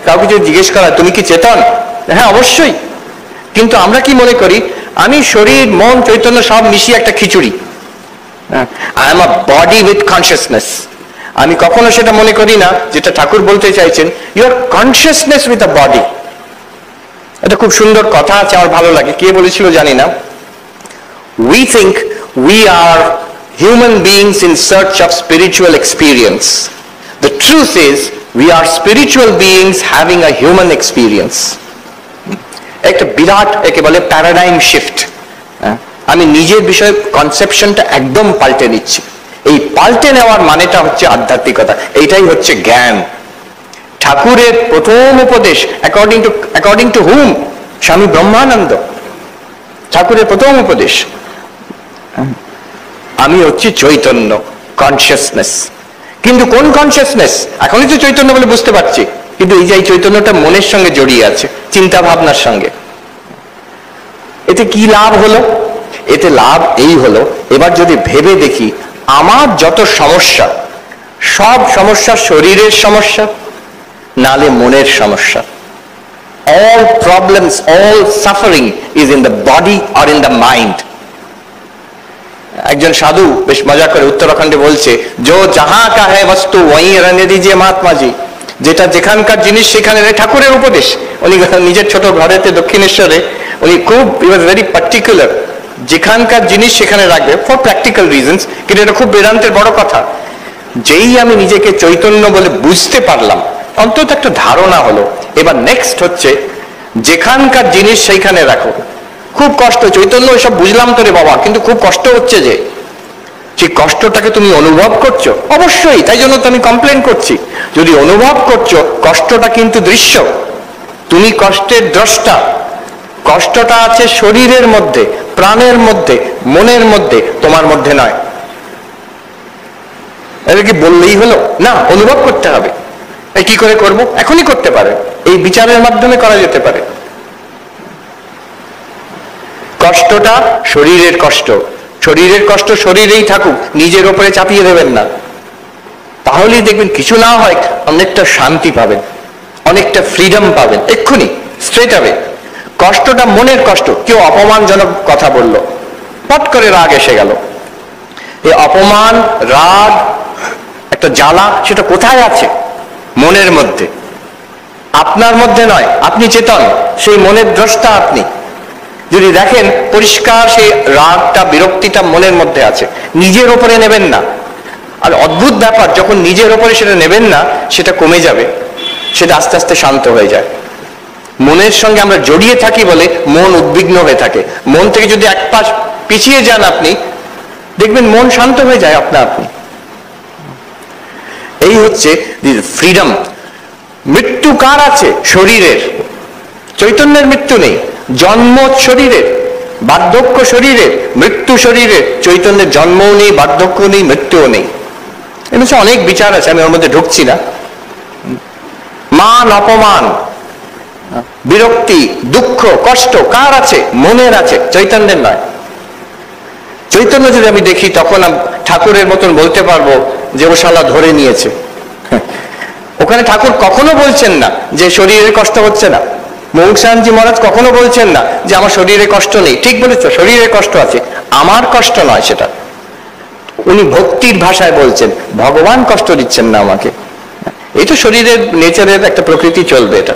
কাউকে যদি জিজ্ঞেস করা তুমি কি চেতন, হ্যাঁ অবশ্যই। কিন্তু আমরা কি মনে করি আমি শরীর মন চৈতন্য সব মিশিয়ে একটা খিচুড়ি, I am a body with consciousness. আমি কখনো সেটা মনে করি না যেটা ঠাকুর বলতে চাইছেন, your consciousness with a body. এটা খুব সুন্দর কথা আছে, আমার ভালো লাগে, কে বলেছিল জানি না। We think we are human beings in search of spiritual experience. The truth is we are spiritual beings having a human experience. একটা বিরাট একে বলে প্যারাডাইম শিফট। আমি নিজের বিষয়ে কনসেপশনটা একদম পাল্টে নিচ্ছি। এই পাল্টে নেওয়ার মানেটা হচ্ছে আধ্যাত্মিকতা, এইটাই হচ্ছে জ্ঞান। ঠাকুরের প্রথম উপদেশ অ্যাকর্ডিং টু হুম? স্বামী ব্রহ্মানন্দ। ঠাকুরের প্রথম উপদেশ, আমি হচ্ছি চৈতন্য, কনসিয়াসনেস। কিন্তু কোন কনসিয়াসনেস? এখনই তো চৈতন্য বলে বুঝতে পারছি, কিন্তু এই যে এই চৈতন্যটা মনের সঙ্গে জড়িয়ে আছে, চিন্তা ভাবনার সঙ্গে। এতে কি লাভ হলো? এতে লাভ এই হলো, এবার যদি ভেবে দেখি আমার যত সমস্যা, সব সমস্যা শরীরের সমস্যা নালে মনের সমস্যা। all problems, all suffering is in the body or in the mind. একজন সাধু বেশ মজা করে উত্তরাখণ্ডে বলছে, जो जहां का है वस्तु वहीं रहने दीजिए महात्मा जी। যেটা যেখানকার জিনিস সেখানে। ঠাকুরের উপদেশ। উনি নিজের ছোট ঘরেতে দক্ষিণেশ্বরে উনি খুব ভেরি পার্টিকুলার, যেখানকার জিনিস সেখানে রাখবে ফর প্র্যাকটিক্যাল রিজনস। কিন্তু এটা খুব বেদান্তের বড় কথা। যেই আমি নিজেকে চৈতন্য বলে বুঝতে পারলাম, অন্তত একটা ধারণা হলো, এবার নেক্সট হচ্ছে যেখানকার জিনিস সেইখানে রাখো। খুব কষ্ট, চৈতন্য এসব বুঝলাম তো রে বাবা, কিন্তু খুব কষ্ট হচ্ছে যে, সেই কষ্টটাকে তুমি অনুভব করছো? অবশ্যই, তাই জন্য তো আমি কমপ্লেন করছি। যদি অনুভব করছো, কষ্টটা কিন্তু দৃশ্য, তুমি কষ্টের দ্রষ্টা। কষ্টটা আছে শরীরের মধ্যে, প্রাণের মধ্যে, মনের মধ্যে, তোমার মধ্যে নয়। এটা কি বললেই হলো? না, অনুভব করতে হবে। কি করে করব? এখনই করতে পারে, এই বিচারের মাধ্যমে করা যেতে পারে। কষ্টটা শরীরের কষ্ট, শরীরের কষ্ট শরীরেই থাকুক, নিজের ওপরে চাপিয়ে দেবেন না। তাহলেই দেখবেন কিছু না হয় অনেকটা শান্তি পাবেন, অনেকটা ফ্রিডম পাবেন, এক্ষুনি স্ট্রেট আওয়ে। কষ্টটা মনের কষ্ট, কেউ অপমানজনক কথা বলল, পট করে রাগ এসে গেল। এই অপমান, রাগ, একটা জ্বালা, সেটা কোথায় আছে? মনের মধ্যে, আপনার মধ্যে নয়। আপনি চেতন, সেই মনের দ্রষ্টা আপনি। যদি দেখেন পরিষ্কার সেই রাগটা, বিরক্তিটা মনের মধ্যে আছে, নিজের ওপরে নেবেন না। আর অদ্ভুত ব্যাপার, যখন নিজের ওপরে সেটা নেবেন না, সেটা কমে যাবে, সেটা আস্তে আস্তে শান্ত হয়ে যায়। মনের সঙ্গে আমরা জড়িয়ে থাকি বলে মন উদ্বিগ্ন হয়ে থাকে। মন থেকে যদি এক পাশ পিছিয়ে যান আপনি, দেখবেন মন শান্ত হয়ে যায় আপনা আপনি। এই হচ্ছে ফ্রিডম। মৃত্যু কার আছে? শরীরের। চৈতন্যের মৃত্যু নেই। জন্ম শরীরের, বার্ধক্য শরীরের, মৃত্যু শরীরের। চৈতন্যের জন্মও নেই, বার্ধক্য নেই, মৃত্যুও নেই। এর হচ্ছে অনেক বিচার আছে, আমি ওর মধ্যে ঢুকছি না। মান, অপমান, বিরক্তি, দুঃখ, কষ্ট কার আছে? মনের আছে, চৈতন্যের নয়। চৈতন্য যদি আমি দেখি, তখন ঠাকুরের মতন বলতে পারবো যে ও শালা ধরে নিয়েছে। ওখানে ঠাকুর কখনো বলছেন না যে শরীরের কষ্ট হচ্ছে না। মৌসানজি মহারাজ কখনো বলছেন না যে আমার শরীরে কষ্ট নেই। ঠিক বলেছ, শরীরে কষ্ট আছে, আমার কষ্ট নয় সেটা। উনি ভক্তির ভাষায় বলছেন, ভগবান কষ্ট দিচ্ছেন না আমাকে। এই তো শরীরের নেচারের একটা প্রকৃতি, চলবে এটা।